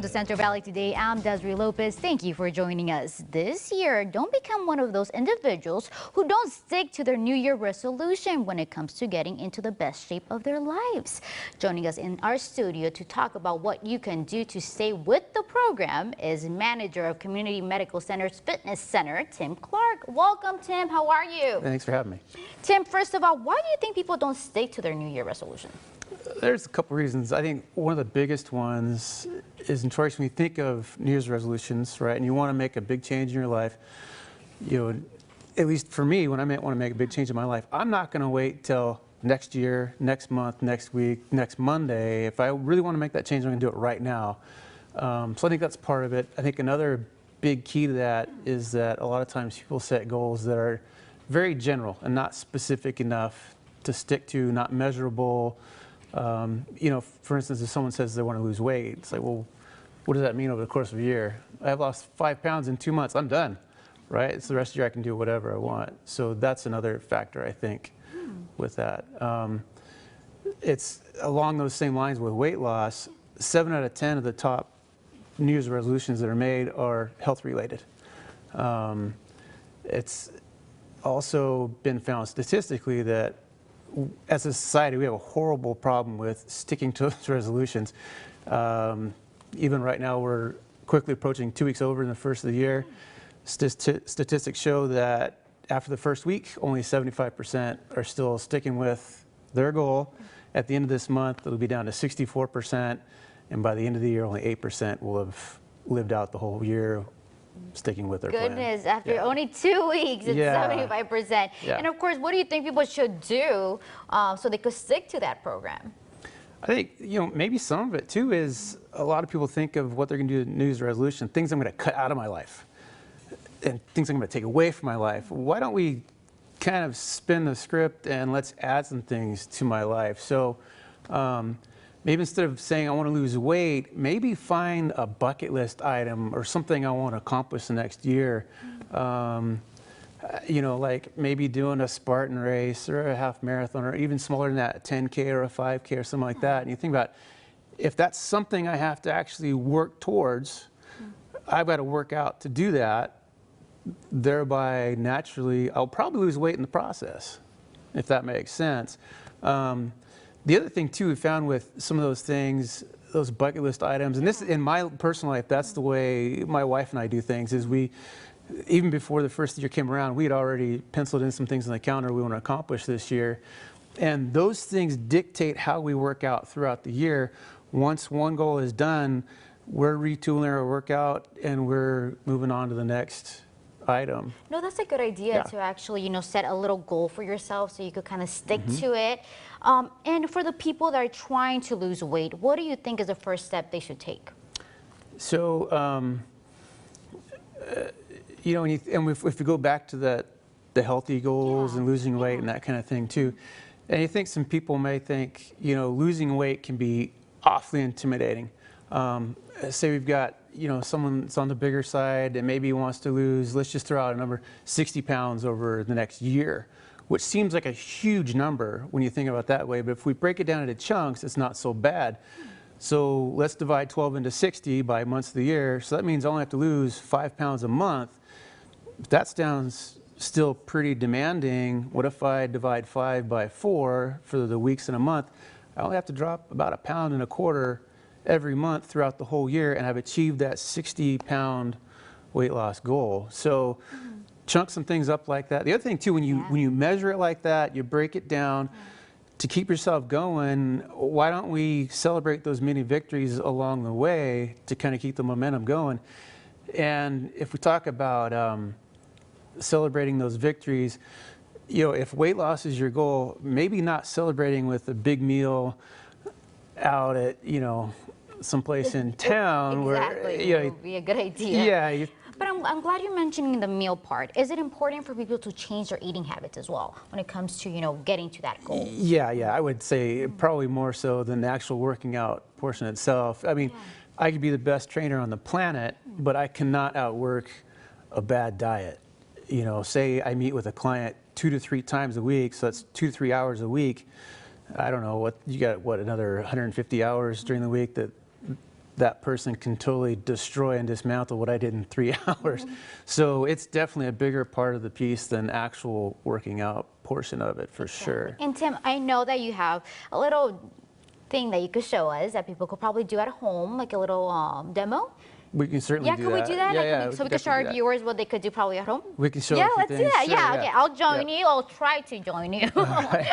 To Central Valley today, I'm Desiree Lopez. Thank you for joining us. This year, don't become one of those individuals who don't stick to their New Year resolution when it comes to getting into the best shape of their lives. Joining us in our studio to talk about what you can do to stay with the program is manager of Community Medical Center's Fitness Center, Tim Clark. Welcome, Tim. How are you? Thanks for having me. Tim, first of all, why do you think people don't stick to their New Year resolution? There's a couple reasons. I think one of the biggest ones is notorious when you think of New Year's resolutions, right? And you want to make a big change in your life. You know, at least for me, when I want to make a big change in my life, I'm not going to wait till next year, next month, next week, next Monday. If I really want to make that change, I'm going to do it right now. So I think that's part of it. I think another big key to that is that a lot of times people set goals that are very general and not specific enough to stick to, not measurable. You know, for instance, if someone says they want to lose weight, it's like, well, what does that mean over the course of a year? I've lost 5 pounds in 2 months. I'm done, right? So the rest of the year I can do whatever I want. So that's another factor, I think, with that. It's along those same lines with weight loss. 7 out of 10 of the top New Year's resolutions that are made are health related. It's also been found statistically that as a society, we have a horrible problem with sticking to those resolutions. Even right now, we're quickly approaching 2 weeks over in the first of the year. Statistics show that after the first week, only 75% are still sticking with their goal. At the end of this month, it'll be down to 64%. And by the end of the year, only 8% will have lived out the whole year sticking with their Goodness, plan. after only 2 weeks, it's 75%. Yeah. And of course, what do you think people should do so they could stick to that program? I think, you know, maybe some of it too is a lot of people think of what they're going to do in New Year's resolution, things I'm going to cut out of my life and things I'm going to take away from my life. Why don't we kind of spin the script and let's add some things to my life? So maybe instead of saying I want to lose weight, maybe find a bucket list item or something I want to accomplish the next year. You know, like maybe doing a Spartan race or a half marathon or even smaller than that, a 10K or a 5K or something like that. And you think about if that's something I have to actually work towards, I've got to work out to do that. Thereby, naturally, I'll probably lose weight in the process, if that makes sense. The other thing too we found with some of those things, those bucket list items, and this in my personal life, that's the way my wife and I do things, is even before the first year came around, we had already penciled in some things on the calendar we want to accomplish this year. And those things dictate how we work out throughout the year. Once one goal is done, we're retooling our workout and we're moving on to the next item. No, that's a good idea to actually, you know, set a little goal for yourself so you could kind of stick to it. And for the people that are trying to lose weight, what do you think is the first step they should take? So, you know, if we go back to the healthy goals and losing weight and that kind of thing too, and you think some people may think, you know, losing weight can be awfully intimidating. Say we've got, you know, someone that's on the bigger side and maybe wants to lose, let's just throw out a number, 60 pounds over the next year, which seems like a huge number when you think about it that way. But if we break it down into chunks, it's not so bad. So let's divide 12 into 60 by months of the year. So that means I only have to lose 5 pounds a month. That sounds still pretty demanding. What if I divide 5 by 4 for the weeks in a month? I only have to drop about 1.25 pounds every month throughout the whole year, and I've achieved that 60-pound weight loss goal. So chunk some things up like that. The other thing too, when you measure it like that, you break it down. To keep yourself going, why don't we celebrate those mini victories along the way to kind of keep the momentum going? And if we talk about celebrating those victories, you know, if weight loss is your goal, maybe not celebrating with a big meal out at, you know, someplace in town where, you know, would be a good idea. Yeah. But I'm glad you're mentioning the meal part. Is it important for people to change their eating habits as well when it comes to, you know, getting to that goal? Yeah, I would say probably more so than the actual working out portion itself. I mean, I could be the best trainer on the planet, but I cannot outwork a bad diet. You know, say I meet with a client 2 to 3 times a week, so that's 2 to 3 hours a week. I don't know, what you got, what, another 150 hours during the week that that person can totally destroy and dismantle what I did in 3 hours. So it's definitely a bigger part of the piece than actual working out portion of it, for sure. And Tim, I know that you have a little thing that you could show us that people could probably do at home, like a little demo. We can certainly do that. Yeah, can we do that? Yeah, So we can show our viewers what they could do probably at home? We can show Yeah, a few let's do things. that. Sure, Yeah, okay. I'll join Yeah. you. I'll try to join you. Right.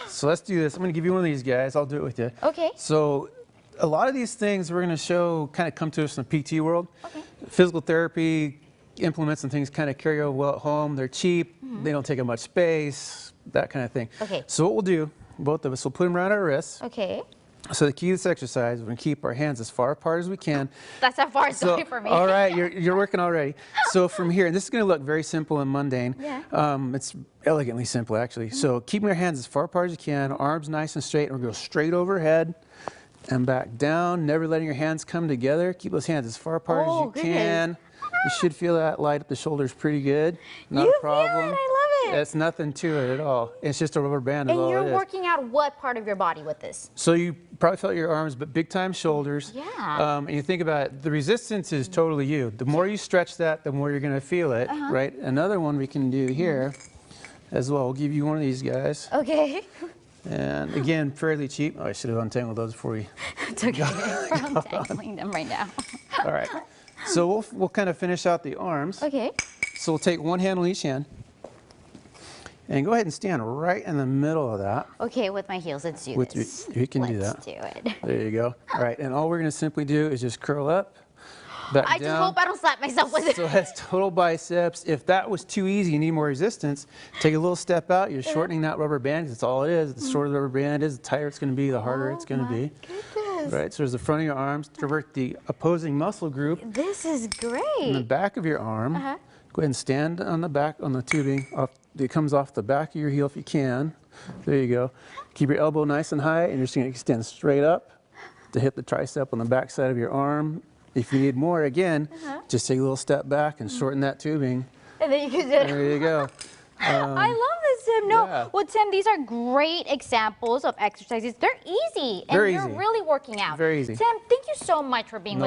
So let's do this. I'm going to give you one of these guys. I'll do it with you. Okay. So a lot of these things we're going to show kind of come to us in the PT world. Okay. Physical therapy implements and things kind of carry over well at home. They're cheap. They don't take up much space, that kind of thing. Okay. So what we'll do, both of us, we'll put them around our wrists. Okay. So the key to this exercise, we're going to keep our hands as far apart as we can. That's how far it's going for me. All right, you're working already. So from here, and this is going to look very simple and mundane. Yeah. It's elegantly simple, actually. So keeping your hands as far apart as you can, arms nice and straight, and we'll go straight overhead and back down, never letting your hands come together. Keep those hands as far apart as you can. You should feel that light up the shoulders pretty good. Not a problem. Feel it. I love it. It's nothing to it at all. It's just a rubber band. And is all you're it is. working out what part of your body with this? So you probably felt your arms, but big time shoulders. Yeah. And you think about it, the resistance is totally you. The more you stretch that, the more you're going to feel it, right? Another one we can do here as well. We'll give you one of these guys. Okay. And again, fairly cheap. Oh, I should have untangled those before we. It's okay. We're untangling them right now. All right. So we'll kind of finish out the arms. Okay. So we'll take one hand on each hand. And go ahead and stand right in the middle of that. Okay, with my heels, let's do this. You can do that. Let's do it. There you go. All right, and all we're going to simply do is just curl up, back I down. just hope I don't slap myself with it. So that's total biceps. If that was too easy, you need more resistance, take a little step out. You're shortening that rubber band. That's all it is. The shorter the rubber band is, the tighter it's going to be, the harder it's going to be. Goodness. Right, so there's the front of your arms, traverse the opposing muscle group. This is great. And the back of your arm. Go ahead and stand on the back, on the tubing. It comes off the back of your heel if you can. There you go. Keep your elbow nice and high, and you're just going to extend straight up to hit the tricep on the back side of your arm. If you need more, again, just take a little step back and shorten that tubing. And then you can do it. There you go. I love this, Tim. No, yeah. well, Tim, these are great examples of exercises. They're easy, and Very you're easy. really working out. Very easy. Tim, thank you so much for being with